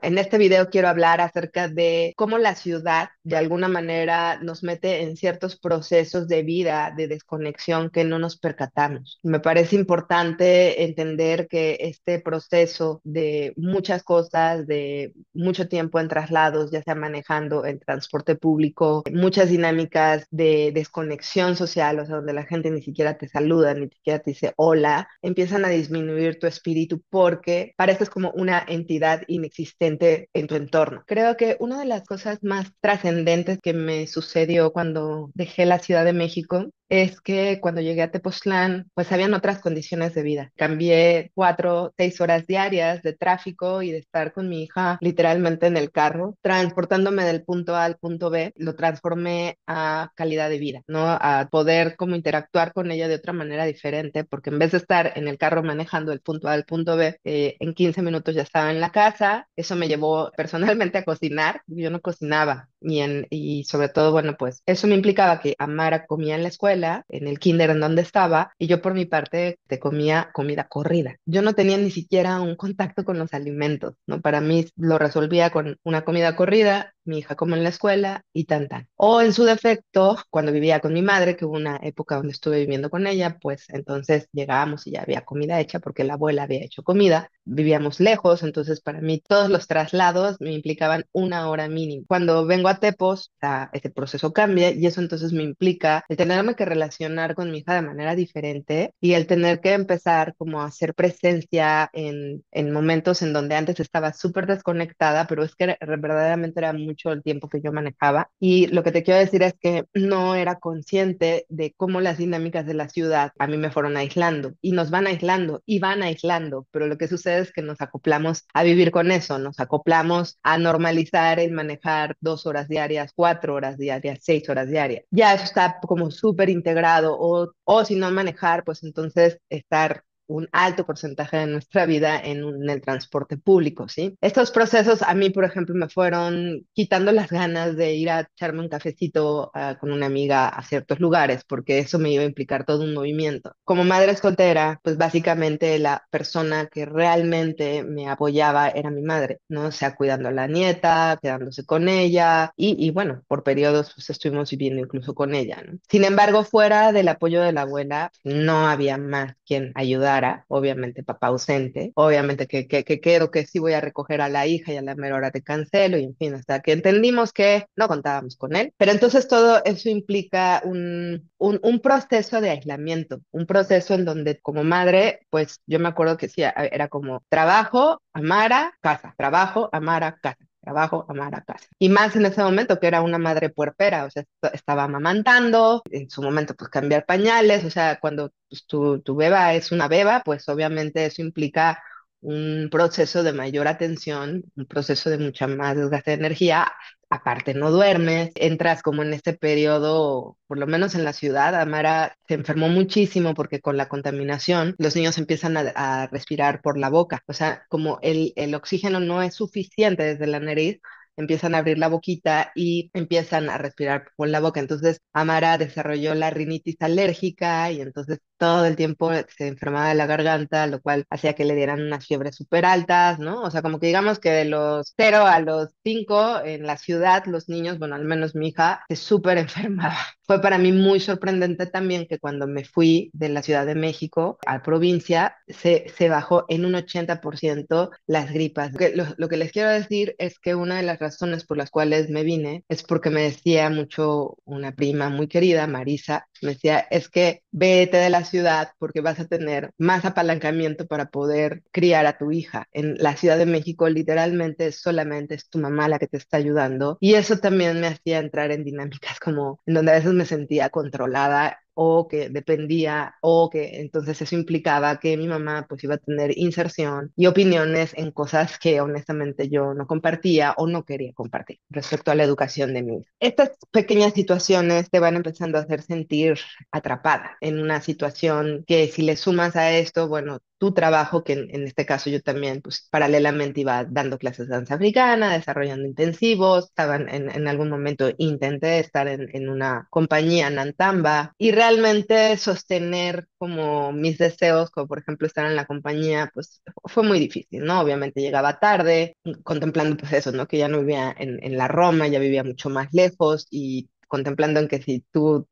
En este video quiero hablar acerca de cómo la ciudad de alguna manera nos mete en ciertos procesos de vida, de desconexión que no nos percatamos. Me parece importante entender que este proceso de muchas cosas, de mucho tiempo en traslados, ya sea manejando en transporte público, muchas dinámicas de desconexión social, o sea, donde la gente ni siquiera te saluda, ni siquiera te dice hola, empiezan a disminuir tu espíritu porque pareces como una entidad inexistente en tu entorno. Creo que una de las cosas más trascendentes que me sucedió cuando dejé la Ciudad de México es que cuando llegué a Tepoztlán, pues habían otras condiciones de vida. Cambié 4, 6 horas diarias de tráfico y de estar con mi hija literalmente en el carro, transportándome del punto A al punto B, lo transformé a calidad de vida, ¿no? A poder como interactuar con ella de otra manera diferente, porque en vez de estar en el carro manejando del punto A al punto B, en 15 minutos ya estaba en la casa. Eso me llevó personalmente a cocinar. Yo no cocinaba y sobre todo, bueno, pues eso me implicaba que Amara comía en la escuela, en el kinder en donde estaba, y yo por mi parte te comía comida corrida. Yo no tenía ni siquiera un contacto con los alimentos, ¿no? Para mí lo resolvía con una comida corrida, mi hija come en la escuela y tan tan. O en su defecto, cuando vivía con mi madre, que hubo una época donde estuve viviendo con ella, pues entonces llegábamos y ya había comida hecha porque la abuela había hecho comida. Vivíamos lejos, entonces para mí todos los traslados me implicaban una hora mínima. Cuando vengo a Tepos, ese proceso cambia y eso entonces me implica el tenerme que relacionar con mi hija de manera diferente y el tener que empezar como a hacer presencia en momentos en donde antes estaba súper desconectada, pero es que verdaderamente era mucho el tiempo que yo manejaba. Y lo que te quiero decir es que no era consciente de cómo las dinámicas de la ciudad a mí me fueron aislando y nos van aislando y van aislando, pero lo que sucede es que nos acoplamos a vivir con eso, nos acoplamos a normalizar el manejar 2 horas diarias, 4 horas diarias, 6 horas diarias. Ya eso está como súper integrado o si no manejar, pues entonces estar un alto porcentaje de nuestra vida en el transporte público, ¿sí? Estos procesos a mí, por ejemplo, me fueron quitando las ganas de ir a echarme un cafecito con una amiga a ciertos lugares, porque eso me iba a implicar todo un movimiento. Como madre soltera, pues básicamente la persona que realmente me apoyaba era mi madre, ¿no? O sea, cuidando a la nieta, quedándose con ella y bueno, por periodos pues estuvimos viviendo incluso con ella, ¿no? Sin embargo, fuera del apoyo de la abuela, no había más quien ayudara, obviamente papá ausente, obviamente que quedo, que sí voy a recoger a la hija y a la mera hora te cancelo y en fin, hasta que entendimos que no contábamos con él. Pero entonces todo eso implica un proceso de aislamiento, un proceso en donde como madre, pues yo me acuerdo que sí, era como trabajo, Amara, casa, trabajo, Amara, casa. Trabajo, Amara, casa. Y más en ese momento que era una madre puerpera, o sea, estaba amamantando, en su momento pues cambiar pañales, o sea, cuando pues, tu beba es una beba, pues obviamente eso implica un proceso de mayor atención, un proceso de mucha más desgaste de energía. Aparte, no duermes, entras como en este periodo, por lo menos en la ciudad, Amara se enfermó muchísimo porque con la contaminación los niños empiezan a respirar por la boca. O sea, como el oxígeno no es suficiente desde la nariz, empiezan a abrir la boquita y empiezan a respirar por la boca. Entonces, Amara desarrolló la rinitis alérgica y entonces todo el tiempo se enfermaba de la garganta, lo cual hacía que le dieran unas fiebres súper altas, ¿no? O sea, como que digamos que de los 0 a los 5 en la ciudad, los niños, bueno, al menos mi hija, se súper enfermaba. Fue para mí muy sorprendente también que cuando me fui de la Ciudad de México a provincia, se bajó en un 80% las gripas. Lo que les quiero decir es que una de las razones por las cuales me vine es porque me decía mucho una prima muy querida, Marisa, me decía, es que vete de la ciudad porque vas a tener más apalancamiento para poder criar a tu hija. En la Ciudad de México literalmente solamente es tu mamá la que te está ayudando y eso también me hacía entrar en dinámicas como en donde a veces me sentía controlada o que dependía o que entonces eso implicaba que mi mamá pues iba a tener inserción y opiniones en cosas que honestamente yo no compartía o no quería compartir respecto a la educación de mi hija. Estas pequeñas situaciones te van empezando a hacer sentir atrapada en una situación que si le sumas a esto, bueno, tu trabajo, que en este caso yo también, pues paralelamente iba dando clases de danza africana, desarrollando intensivos, estaba en algún momento intenté estar en una compañía en Antamba y realmente sostener como mis deseos, como por ejemplo estar en la compañía, pues fue muy difícil, ¿no? Obviamente llegaba tarde, contemplando pues eso, ¿no? Que ya no vivía en la Roma, ya vivía mucho más lejos y contemplando en que si tú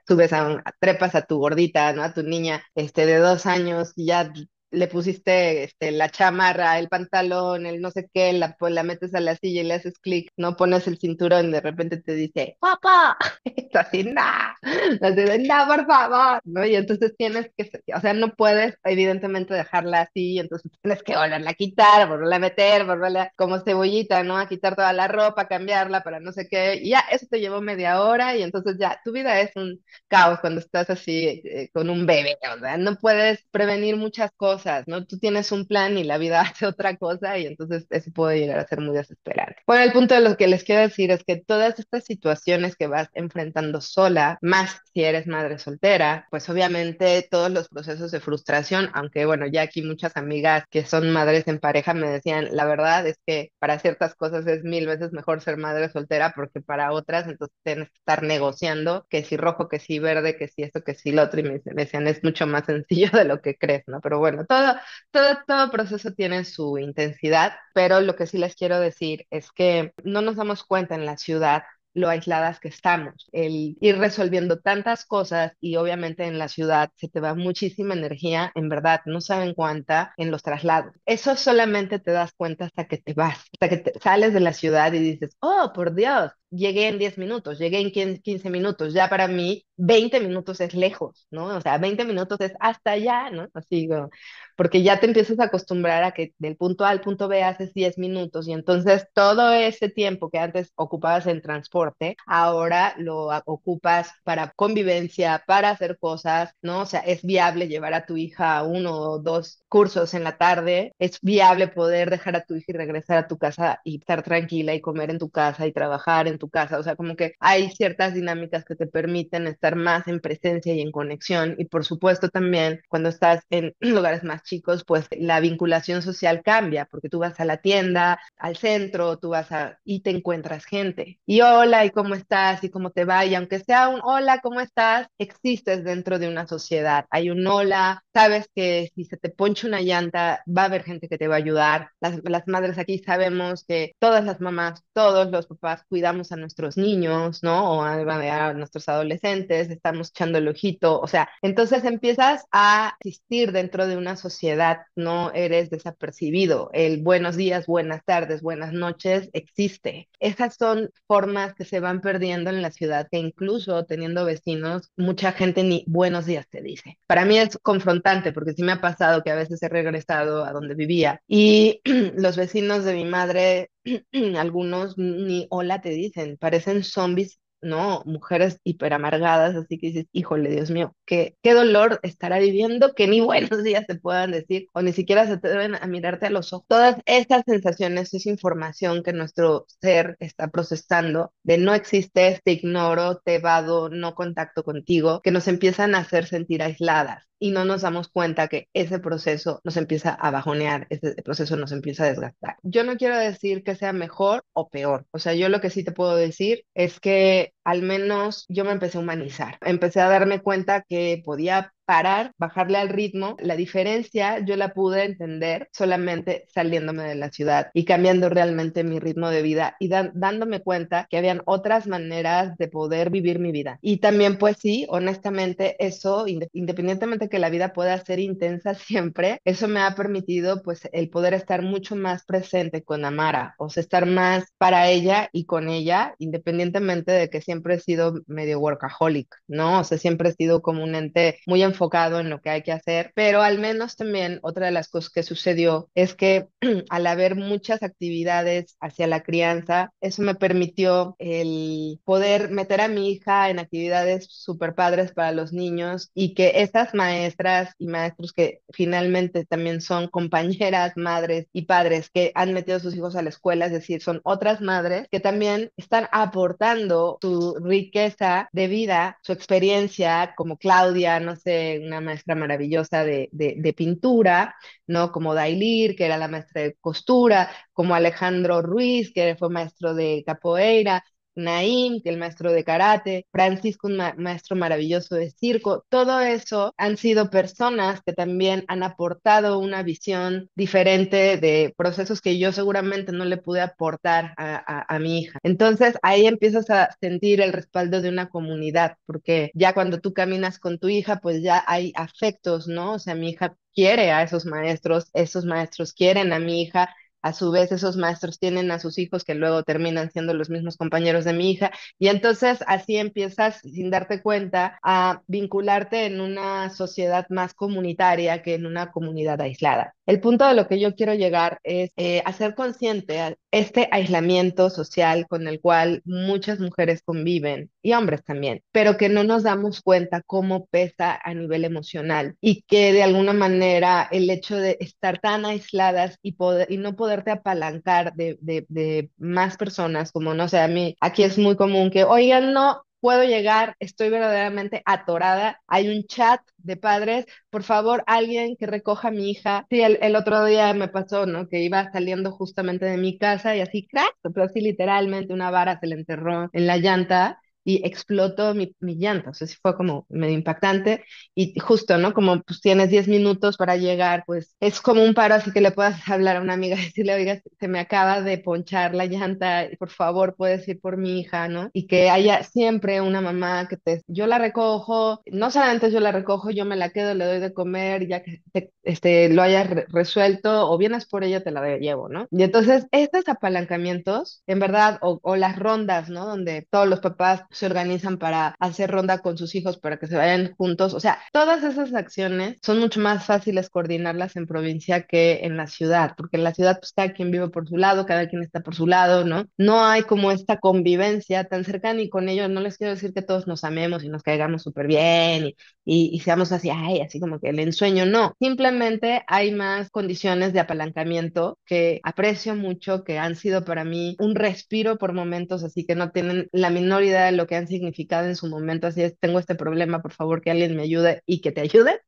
subes trepas a tu gordita, ¿no? A tu niña, de 2 años y ya le pusiste la chamarra, el pantalón, el no sé qué, pues la metes a la silla y le haces clic, no pones el cinturón, de repente te dice, papá, esto así, no, así de, no, por favor, ¿no? Y entonces tienes que, o sea, no puedes evidentemente dejarla así, y entonces tienes que volverla a quitar, volverla a meter, volverla como cebollita, ¿no? A quitar toda la ropa, cambiarla para no sé qué, y ya, eso te llevó media hora y entonces ya, tu vida es un caos cuando estás así con un bebé, o sea, no puedes prevenir muchas cosas, ¿no? Tú tienes un plan y la vida hace otra cosa y entonces eso puede llegar a ser muy desesperante. Bueno, el punto de lo que les quiero decir es que todas estas situaciones que vas enfrentando sola, más si eres madre soltera, pues obviamente todos los procesos de frustración, aunque bueno, ya aquí muchas amigas que son madres en pareja me decían, la verdad es que para ciertas cosas es 1000 veces mejor ser madre soltera porque para otras entonces tienes que estar negociando que si rojo, que si verde, que si esto, que si lo otro, y me decían, es mucho más sencillo de lo que crees, ¿no? Pero bueno, todo proceso tiene su intensidad, pero lo que sí les quiero decir es que no nos damos cuenta en la ciudad lo aisladas que estamos, el ir resolviendo tantas cosas y obviamente en la ciudad se te va muchísima energía, en verdad, no saben cuánta en los traslados. Eso solamente te das cuenta hasta que te vas, hasta que sales de la ciudad y dices, oh, por Dios, llegué en 10 minutos, llegué en 15 minutos, ya para mí 20 minutos es lejos, ¿no? O sea, 20 minutos es hasta allá, ¿no? Así, porque ya te empiezas a acostumbrar a que del punto A al punto B haces 10 minutos y entonces todo ese tiempo que antes ocupabas en transporte, ahora lo ocupas para convivencia, para hacer cosas, ¿no? O sea, es viable llevar a tu hija a 1 o 2 cursos en la tarde, es viable poder dejar a tu hija y regresar a tu casa y estar tranquila y comer en tu casa y trabajar en tu casa, o sea, como que hay ciertas dinámicas que te permiten estar más en presencia y en conexión y por supuesto también cuando estás en lugares más chicos, pues la vinculación social cambia, porque tú vas a la tienda, al centro, y te encuentras gente. Y hola, ¿y cómo estás? ¿Y cómo te va? Y aunque sea un hola, ¿cómo estás? Existes dentro de una sociedad. Hay un hola, sabes que si se te poncha una llanta, va a haber gente que te va a ayudar. Las madres aquí sabemos que todas las mamás, todos los papás cuidamos a nuestros niños, ¿no? O a nuestros adolescentes, estamos echando el ojito, o sea, entonces empiezas a existir dentro de una sociedad, no eres desapercibido. El buenos días, buenas tardes, buenas noches existe. Esas son formas que se van perdiendo en la ciudad, que incluso teniendo vecinos, mucha gente ni buenos días te dice. Para mí es confrontante porque sí me ha pasado que a veces he regresado a donde vivía y los vecinos de mi madre, algunos ni hola te dicen, parecen zombies, ¿no? Mujeres hiper amargadas, así que dices, híjole, Dios mío, qué dolor estará viviendo que ni buenos días te puedan decir o ni siquiera se te deben a mirarte a los ojos. Todas estas sensaciones es información que nuestro ser está procesando de no existes, te ignoro, te evado, no contacto contigo, que nos empiezan a hacer sentir aisladas y no nos damos cuenta que ese proceso nos empieza a bajonear, ese proceso nos empieza a desgastar. Yo no quiero decir que sea mejor o peor, o sea, yo lo que sí te puedo decir es que al menos yo me empecé a humanizar, empecé a darme cuenta que podía parar, bajarle al ritmo. La diferencia yo la pude entender solamente saliéndome de la ciudad y cambiando realmente mi ritmo de vida y dándome cuenta que habían otras maneras de poder vivir mi vida. Y también, pues sí, honestamente, eso, independientemente que la vida pueda ser intensa siempre, eso me ha permitido pues el poder estar mucho más presente con Amara, o sea, estar más para ella y con ella, independientemente de que siempre he sido medio workaholic, ¿no? O sea, siempre he sido como un ente muy enfocado en lo que hay que hacer, pero al menos también otra de las cosas que sucedió es que al haber muchas actividades hacia la crianza, eso me permitió el poder meter a mi hija en actividades súper padres para los niños y que esas maestras y maestros que finalmente también son compañeras, madres y padres que han metido a sus hijos a la escuela, es decir, son otras madres que también están aportando su riqueza de vida, su experiencia, como Claudia, no sé, tuve una maestra maravillosa de pintura, ¿no? Como Dailir, que era la maestra de costura, como Alejandro Ruiz, que fue maestro de capoeira, Naim, que es el maestro de karate, Francisco, un maestro maravilloso de circo. Todo eso han sido personas que también han aportado una visión diferente de procesos que yo seguramente no le pude aportar a mi hija. Entonces ahí empiezas a sentir el respaldo de una comunidad, porque ya cuando tú caminas con tu hija, pues ya hay afectos, ¿no? O sea, mi hija quiere a esos maestros quieren a mi hija, a su vez, esos maestros tienen a sus hijos que luego terminan siendo los mismos compañeros de mi hija. Y entonces así empiezas, sin darte cuenta, a vincularte en una sociedad más comunitaria que en una comunidad aislada. El punto de lo que yo quiero llegar es hacer consciente a este aislamiento social con el cual muchas mujeres conviven y hombres también, pero que no nos damos cuenta cómo pesa a nivel emocional y que de alguna manera el hecho de estar tan aisladas y no poderte apalancar de más personas, como no sé, a mí aquí es muy común que, oigan, no puedo llegar, estoy verdaderamente atorada, hay un chat de padres, por favor, alguien que recoja a mi hija. Sí, el otro día me pasó, ¿no? Que iba saliendo justamente de mi casa y así, crack, pero así literalmente una vara se le enterró en la llanta y explotó mi llanta. O sea, sí fue como medio impactante. Y justo, ¿no? Como pues tienes 10 minutos para llegar, pues es como un paro, así que le puedas hablar a una amiga y decirle, oiga, se me acaba de ponchar la llanta, por favor, puedes ir por mi hija, ¿no? Y que haya siempre una mamá que yo la recojo, no solamente yo la recojo, yo me la quedo, le doy de comer, ya que lo hayas resuelto, o vienes por ella, te la llevo, ¿no? Y entonces, estos apalancamientos, en verdad, o las rondas, ¿no? Donde todos los papás se organizan para hacer ronda con sus hijos para que se vayan juntos, o sea, todas esas acciones son mucho más fáciles coordinarlas en provincia que en la ciudad, porque en la ciudad, pues cada quien vive por su lado, cada quien está por su lado, ¿no? No hay como esta convivencia tan cercana y con ellos no les quiero decir que todos nos amemos y nos caigamos súper bien y seamos así, ay, así como que el ensueño, no. Simplemente hay más condiciones de apalancamiento que aprecio mucho, que han sido para mí un respiro por momentos, así que no tienen la menor idea de lo que han significado en su momento. Así es, tengo este problema, por favor, que alguien me ayude y que te ayude.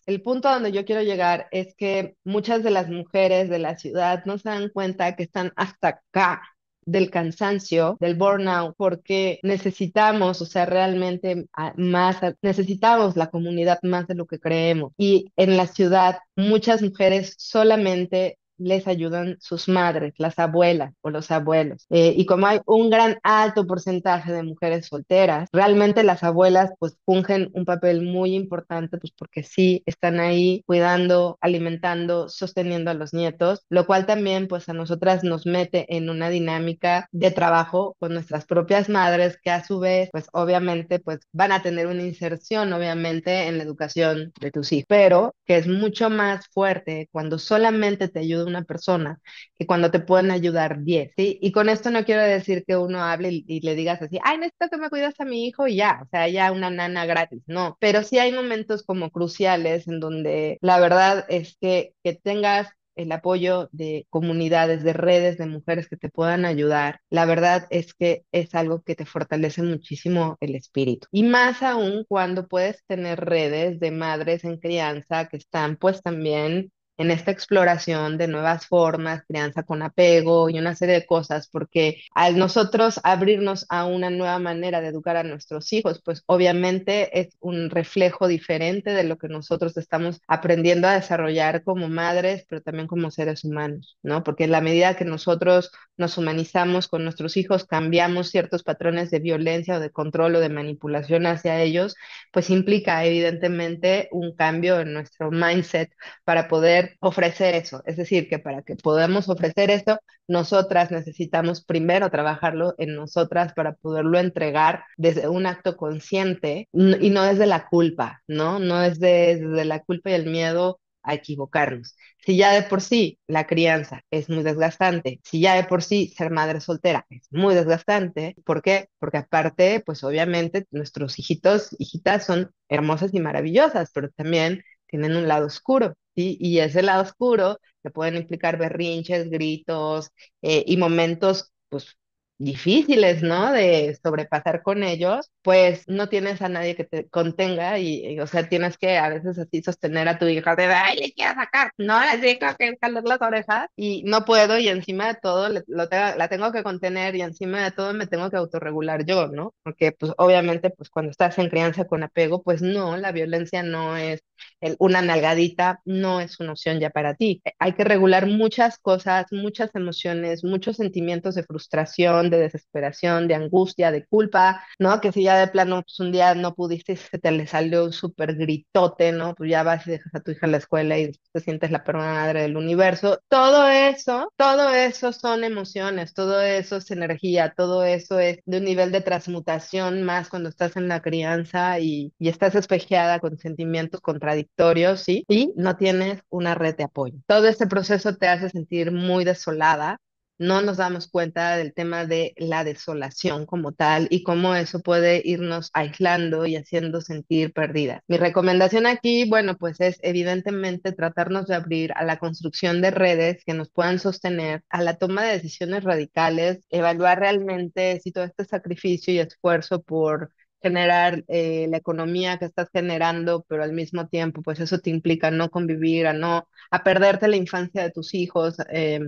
El punto donde yo quiero llegar es que muchas de las mujeres de la ciudad no se dan cuenta que están hasta acá del cansancio, del burnout, porque necesitamos, o sea, realmente más, necesitamos la comunidad más de lo que creemos. Y en la ciudad, muchas mujeres solamente les ayudan sus madres, las abuelas o los abuelos. Y como hay un gran alto porcentaje de mujeres solteras, realmente las abuelas pues fungen un papel muy importante pues porque sí están ahí cuidando, alimentando, sosteniendo a los nietos, lo cual también pues a nosotras nos mete en una dinámica de trabajo con nuestras propias madres que a su vez pues obviamente pues van a tener una inserción obviamente en la educación de tus hijos, pero que es mucho más fuerte cuando solamente te ayuda una persona que cuando te pueden ayudar 10, ¿sí? Y con esto no quiero decir que uno hable y le digas así, ay, necesito que me cuidas a mi hijo y ya, o sea, ya una nana gratis, no, pero sí hay momentos como cruciales en donde la verdad es que tengas el apoyo de comunidades, de redes de mujeres que te puedan ayudar, la verdad es que es algo que te fortalece muchísimo el espíritu. Y más aún cuando puedes tener redes de madres en crianza que están pues también en esta exploración de nuevas formas, crianza con apego y una serie de cosas, porque al nosotros abrirnos a una nueva manera de educar a nuestros hijos, pues obviamente es un reflejo diferente de lo que nosotros estamos aprendiendo a desarrollar como madres, pero también como seres humanos, ¿no? Porque en la medida que nosotros nos humanizamos con nuestros hijos, cambiamos ciertos patrones de violencia o de control o de manipulación hacia ellos, pues implica evidentemente un cambio en nuestro mindset para poder ofrecer eso. Es decir, que para que podamos ofrecer eso, nosotras necesitamos primero trabajarlo en nosotras para poderlo entregar desde un acto consciente y no desde la culpa, ¿no? No es desde la culpa y el miedo a equivocarnos. Si ya de por sí la crianza es muy desgastante, si ya de por sí ser madre soltera es muy desgastante, ¿por qué? Porque aparte, pues obviamente nuestros hijitos, hijitas son hermosas y maravillosas, pero también tienen un lado oscuro, ¿sí? Y ese lado oscuro que pueden implicar berrinches, gritos y momentos, pues difíciles, ¿no? De sobrepasar con ellos, pues no tienes a nadie que te contenga o sea, tienes que a veces así sostener a tu hija de, ay, le quiero sacar, no, le tengo que jalar las orejas y no puedo y encima de todo la tengo que contener y encima de todo me tengo que autorregular yo, ¿no? Porque pues obviamente pues cuando estás en crianza con apego, pues no, la violencia no es una nalgadita no es una opción ya para ti. Hay que regular muchas cosas, muchas emociones, muchos sentimientos de frustración, de desesperación, de angustia, de culpa, ¿no? Que si ya de plano pues, un día no pudiste y se te le salió un súper gritote, ¿no? Pues ya vas y dejas a tu hija en la escuela y después te sientes la peor madre del universo. Todo eso son emociones, todo eso es energía, todo eso es de un nivel de transmutación más cuando estás en la crianza y estás espejeada con sentimientos contradictorios, ¿sí? Y no tienes una red de apoyo. Todo este proceso te hace sentir muy desolada. No nos damos cuenta del tema de la desolación como tal y cómo eso puede irnos aislando y haciendo sentir perdidas. Mi recomendación aquí, bueno, pues es evidentemente tratarnos de abrir a la construcción de redes que nos puedan sostener, a la toma de decisiones radicales, evaluar realmente si todo este sacrificio y esfuerzo por generar la economía que estás generando, pero al mismo tiempo, pues eso te implica no convivir, a perderte la infancia de tus hijos,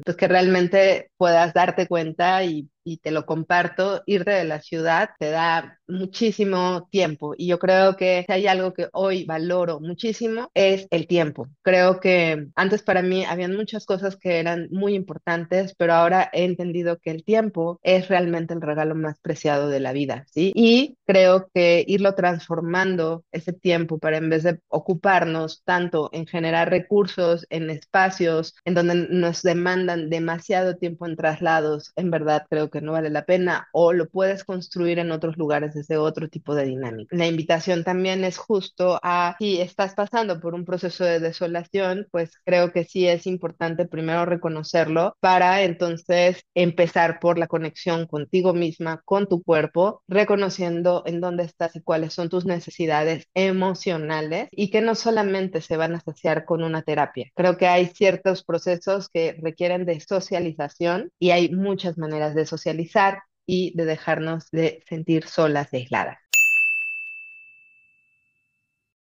pues que realmente puedas darte cuenta y te lo comparto, irte de la ciudad te da muchísimo tiempo y yo creo que si hay algo que hoy valoro muchísimo es el tiempo. Creo que antes para mí habían muchas cosas que eran muy importantes, pero ahora he entendido que el tiempo es realmente el regalo más preciado de la vida, ¿sí? Y creo que irlo transformando ese tiempo para en vez de ocuparnos tanto en generar recursos, en espacios en donde nos demandan demasiado tiempo en traslados, en verdad creo que no vale la pena o lo puedes construir en otros lugares desde otro tipo de dinámica. La invitación también es justo a si estás pasando por un proceso de desolación, pues creo que sí es importante primero reconocerlo para entonces empezar por la conexión contigo misma, con tu cuerpo, reconociendo en dónde estás y cuáles son tus necesidades emocionales y que no solamente se van a saciar con una terapia. Creo que hay ciertos procesos que requieren de socialización y hay muchas maneras de socializar y de dejarnos de sentir solas y aisladas.